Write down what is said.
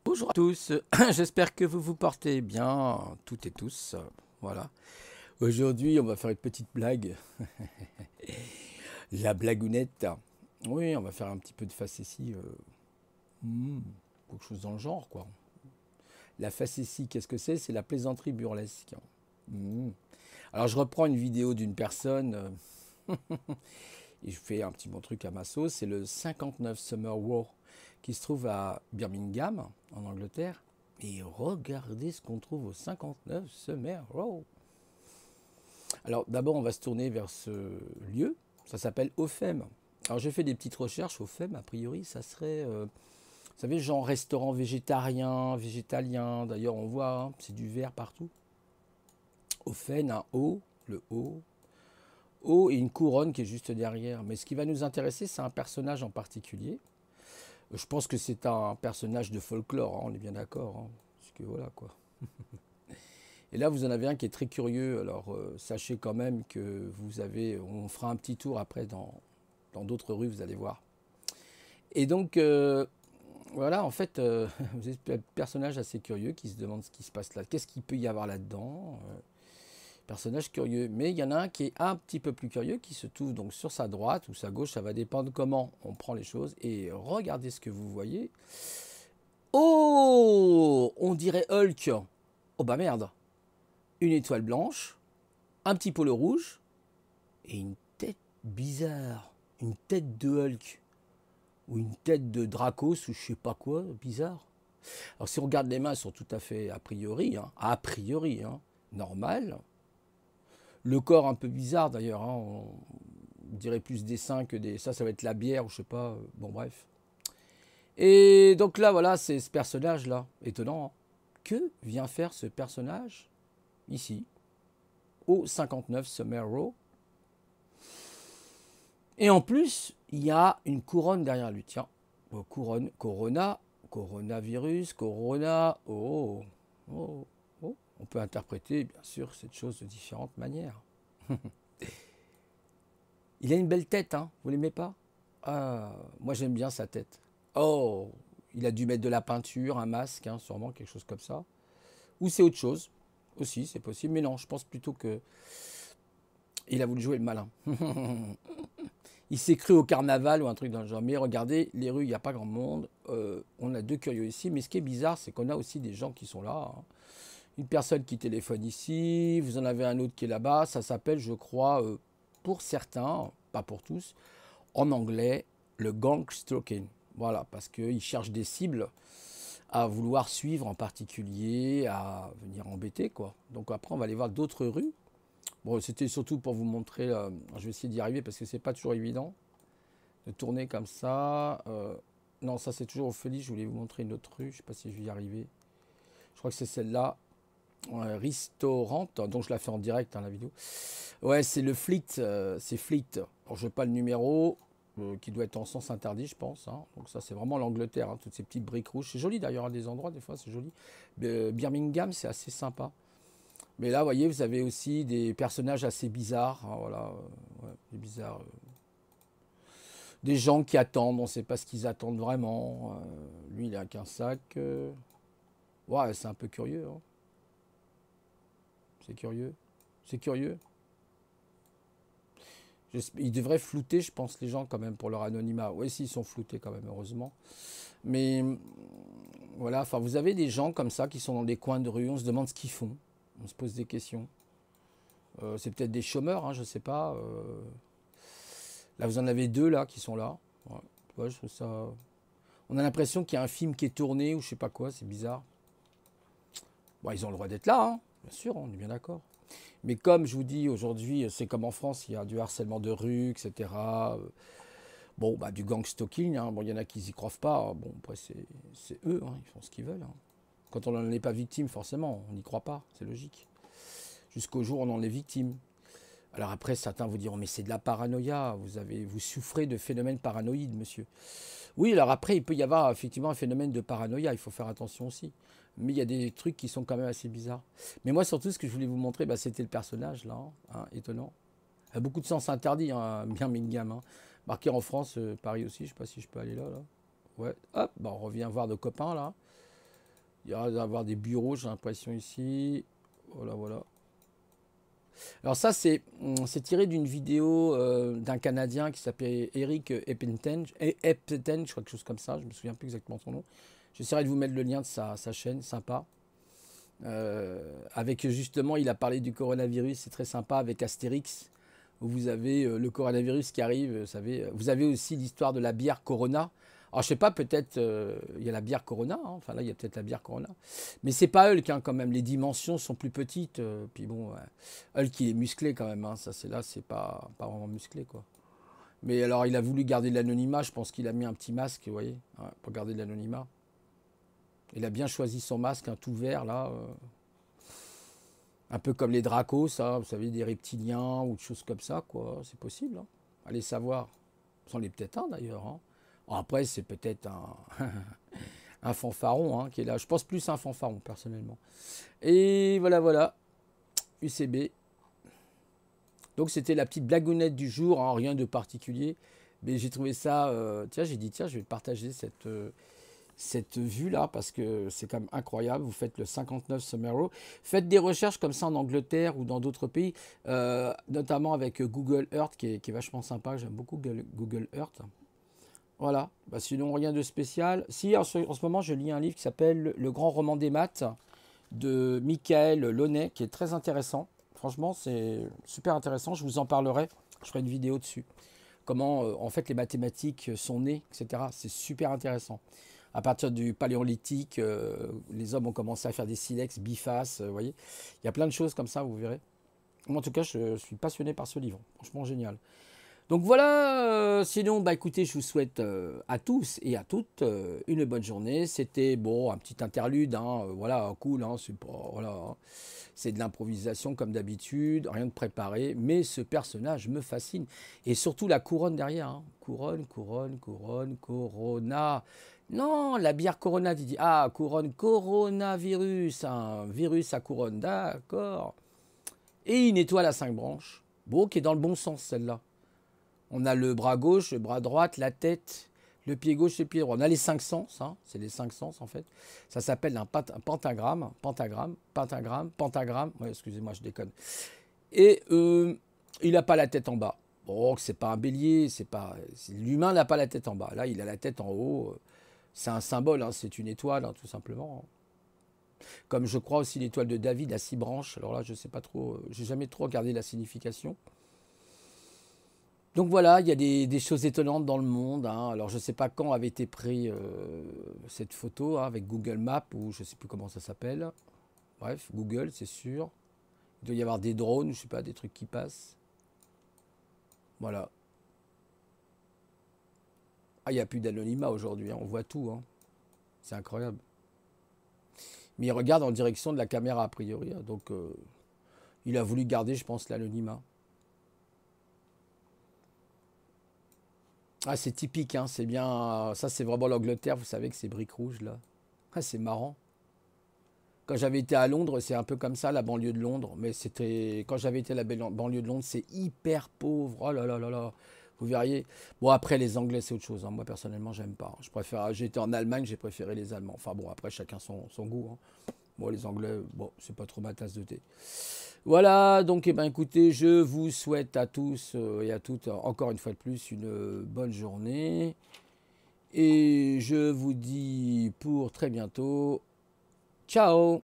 Bonjour à tous, j'espère que vous vous portez bien, toutes et tous. Voilà. Aujourd'hui, on va faire une petite blague. La blagounette. Oui, on va faire un petit peu de facétie. Quelque chose dans le genre, quoi. La facétie, qu'est-ce que c'est? C'est la plaisanterie burlesque. Hmm. Alors, je reprends une vidéo d'une personne et je fais un petit bon truc à ma sauce. C'est le 59 Summer War qui se trouve à Birmingham, en Angleterre. Et regardez ce qu'on trouve au 59 Summer Row. Alors d'abord, on va se tourner vers ce lieu. Ça s'appelle Ofem. Alors j'ai fait des petites recherches. Ofem, a priori, ça serait, vous savez, genre restaurant végétarien, végétalien. D'ailleurs, on voit, hein, c'est du vert partout. Ofen, un O, le O. O et une couronne qui est juste derrière. Mais ce qui va nous intéresser, c'est un personnage en particulier. Je pense que c'est un personnage de folklore, hein, on est bien d'accord. Hein, parce que voilà quoi. Et là, vous en avez un qui est très curieux. Alors, sachez quand même que vous avez. On fera un petit tour après dans d'autres rues, vous allez voir. Et donc, voilà, en fait, vous êtes un personnage assez curieux qui se demande ce qui se passe là. Qu'est-ce qu'il peut y avoir là-dedans? Personnage curieux. Mais il y en a un qui est un petit peu plus curieux, qui se trouve donc sur sa droite ou sa gauche. Ça va dépendre comment on prend les choses. Et regardez ce que vous voyez. Oh! On dirait Hulk. Oh bah merde. Une étoile blanche, un petit polo rouge et une tête bizarre. Une tête de Hulk. Ou une tête de Dracos ou je sais pas quoi, bizarre. Alors si on regarde les mains, elles sont tout à fait a priori, hein, normales. Le corps un peu bizarre d'ailleurs, hein, on dirait plus des seins que des... Ça va être la bière ou je sais pas, bon bref. Et donc là, voilà, c'est ce personnage-là, étonnant. Hein. Que vient faire ce personnage ici, au 59 Summer Row? Et en plus, il y a une couronne derrière lui. Tiens, couronne, corona, coronavirus, corona. Oh, oh, oh. On peut interpréter, bien sûr, cette chose de différentes manières. Il a une belle tête, hein. Vous l'aimez pas? Ah, moi j'aime bien sa tête. Oh, il a dû mettre de la peinture, un masque, hein, sûrement quelque chose comme ça. Ou c'est autre chose aussi, c'est possible. Mais non, je pense plutôt que il a voulu jouer le malin. Il s'est cru au carnaval ou un truc dans le genre. Mais regardez, les rues, il n'y a pas grand monde. On a deux curieux ici. Mais ce qui est bizarre, c'est qu'on a aussi des gens qui sont là. Hein. Une personne qui téléphone ici. Vous en avez un autre qui est là-bas. Ça s'appelle, je crois, pour certains, pas pour tous, en anglais, le gang stalking. Voilà, parce qu'ils cherchent des cibles à vouloir suivre en particulier, à venir embêter, quoi. Donc après, on va aller voir d'autres rues. Bon, c'était surtout pour vous montrer, je vais essayer d'y arriver parce que c'est pas toujours évident de tourner comme ça. Non, ça c'est toujours Ophélie, je voulais vous montrer une autre rue, je sais pas si je vais y arriver. Je crois que c'est celle-là, Restaurant, donc je la fais en direct, hein, la vidéo. Ouais, c'est le Fleet, c'est Fleet. Alors je n'ai pas le numéro, qui doit être en sens interdit, je pense. Hein. Donc ça c'est vraiment l'Angleterre, hein, toutes ces petites briques rouges. C'est joli d'ailleurs à des endroits, des fois c'est joli. Birmingham, c'est assez sympa. Mais là, vous voyez, vous avez aussi des personnages assez bizarres. Hein, voilà, ouais, des bizarres. Des gens qui attendent, on ne sait pas ce qu'ils attendent vraiment. Lui, il a qu'un sac. Ouais, c'est un peu curieux. Hein. C'est curieux. C'est curieux. Ils devraient flouter, je pense, les gens quand même pour leur anonymat. Oui, si, ils sont floutés quand même, heureusement. Mais voilà, enfin, vous avez des gens comme ça qui sont dans des coins de rue, on se demande ce qu'ils font. On se pose des questions. C'est peut-être des chômeurs, hein, je ne sais pas. Là, vous en avez deux là qui sont là. Ouais, ouais, je trouve ça. On a l'impression qu'il y a un film qui est tourné ou je sais pas quoi, c'est bizarre. Bon, ils ont le droit d'être là, hein, bien sûr, on est bien d'accord. Mais comme je vous dis, aujourd'hui, c'est comme en France, il y a du harcèlement de rue, etc. Bon, bah, du gang stalking, hein. Bon, il y en a qui n'y croient pas. Bon, après, c'est eux, hein, ils font ce qu'ils veulent. Hein. Quand on n'en est pas victime, forcément, on n'y croit pas, c'est logique. Jusqu'au jour où on en est victime. Alors après, certains vous diront, mais c'est de la paranoïa, vous souffrez de phénomènes paranoïdes, monsieur. Oui, alors après, il peut y avoir effectivement un phénomène de paranoïa, il faut faire attention aussi. Mais il y a des trucs qui sont quand même assez bizarres. Mais moi, surtout, ce que je voulais vous montrer, bah, c'était le personnage, là, hein, étonnant. Il y a beaucoup de sens interdit, hein, Birmingham. Hein. Marqué en France, Paris aussi, je ne sais pas si je peux aller là. Ouais, hop, bah, on revient voir nos copains, là. Il y aura d'avoir des bureaux, j'ai l'impression ici. Voilà, voilà. Alors ça, c'est tiré d'une vidéo d'un Canadien qui s'appelait Eric Epstein, je crois quelque chose comme ça, je me souviens plus exactement son nom. J'essaierai de vous mettre le lien de sa chaîne, sympa. Avec justement, il a parlé du coronavirus, c'est très sympa, avec Astérix, où vous avez le coronavirus qui arrive, vous savez. Vous avez aussi l'histoire de la bière Corona. Alors je sais pas, peut-être il y a la bière Corona, hein. Enfin là il y a peut-être la bière Corona. Mais c'est pas Hulk hein, quand même, les dimensions sont plus petites. Puis bon, Hulk il est musclé quand même, hein. Ça c'est là, c'est pas vraiment musclé quoi. Mais alors il a voulu garder de l'anonymat, je pense qu'il a mis un petit masque, vous voyez, hein, pour garder de l'anonymat. Il a bien choisi son masque, un tout vert là. Un peu comme les dracos, ça, vous savez, des reptiliens ou des choses comme ça, quoi. C'est possible, hein. Allez savoir. C'en est peut-être un d'ailleurs, hein. Après, c'est peut-être un fanfaron hein, qui est là. Je pense plus à un fanfaron, personnellement. Et voilà, voilà. UCB. Donc, c'était la petite blagounette du jour, hein, rien de particulier. Mais j'ai trouvé ça. Tiens, j'ai dit, tiens, je vais partager cette vue-là, parce que c'est quand même incroyable. Vous faites le 59 Summerall. Faites des recherches comme ça en Angleterre ou dans d'autres pays, notamment avec Google Earth, qui est vachement sympa. J'aime beaucoup Google Earth. Voilà. Bah, sinon, rien de spécial. Si, en ce moment, je lis un livre qui s'appelle Le grand roman des maths de Michael Launay, qui est très intéressant. Franchement, c'est super intéressant. Je vous en parlerai. Je ferai une vidéo dessus. Comment, en fait, les mathématiques sont nées, etc. C'est super intéressant. À partir du paléolithique, les hommes ont commencé à faire des silex, bifaces, vous voyez. Il y a plein de choses comme ça, vous verrez. Moi, en tout cas, je suis passionné par ce livre. Franchement, génial. Donc voilà, sinon, bah écoutez, je vous souhaite à tous et à toutes une bonne journée. C'était, bon, un petit interlude, hein, voilà, cool, hein, c'est pas, voilà, hein. C'est de l'improvisation comme d'habitude, rien de préparé, mais ce personnage me fascine. Et surtout la couronne derrière, hein. Couronne, couronne, couronne, Corona. Non, la bière Corona, tu dis, ah, couronne, coronavirus, un virus à couronne, d'accord. Et une étoile à 5 branches, bon, qui est dans le bon sens celle-là. On a le bras gauche, le bras droit, la tête, le pied gauche, le pied droit. On a les 5 sens, hein, c'est les 5 sens en fait. Ça s'appelle un pentagramme, pentagramme, pentagramme, pentagramme. Ouais, excusez-moi, je déconne. Et il n'a pas la tête en bas. Bon, c'est pas un bélier, l'humain n'a pas la tête en bas. Là, il a la tête en haut. C'est un symbole, hein, c'est une étoile, hein, tout simplement. Comme je crois aussi l'étoile de David à 6 branches. Alors là, je sais pas trop, j'ai jamais trop regardé la signification. Donc voilà, il y a des choses étonnantes dans le monde, hein. Alors je ne sais pas quand avait été pris cette photo hein, avec Google Maps ou je ne sais plus comment ça s'appelle. Bref, Google, c'est sûr. Il doit y avoir des drones, je ne sais pas, des trucs qui passent. Voilà. Ah, il n'y a plus d'anonymat aujourd'hui, hein, on voit tout, hein. C'est incroyable. Mais il regarde en direction de la caméra a priori, hein. Donc il a voulu garder, je pense, l'anonymat. Ah, c'est typique, hein, c'est bien. Ça, c'est vraiment l'Angleterre, vous savez que c'est briques rouges là. Ah, c'est marrant. Quand j'avais été à Londres, c'est un peu comme ça, la banlieue de Londres. Mais c'était. Quand j'avais été à la banlieue de Londres, c'est hyper pauvre. Oh là là là là. Vous verriez. Bon, après, les Anglais, c'est autre chose, hein. Moi, personnellement, j'aime pas. Je préfère. J'étais en Allemagne, j'ai préféré les Allemands. Enfin bon, après, chacun son goût, hein. Moi, les Anglais, bon, c'est pas trop ma tasse de thé. Voilà, donc, eh ben, écoutez, je vous souhaite à tous et à toutes, encore une fois de plus, une bonne journée. Et je vous dis pour très bientôt. Ciao!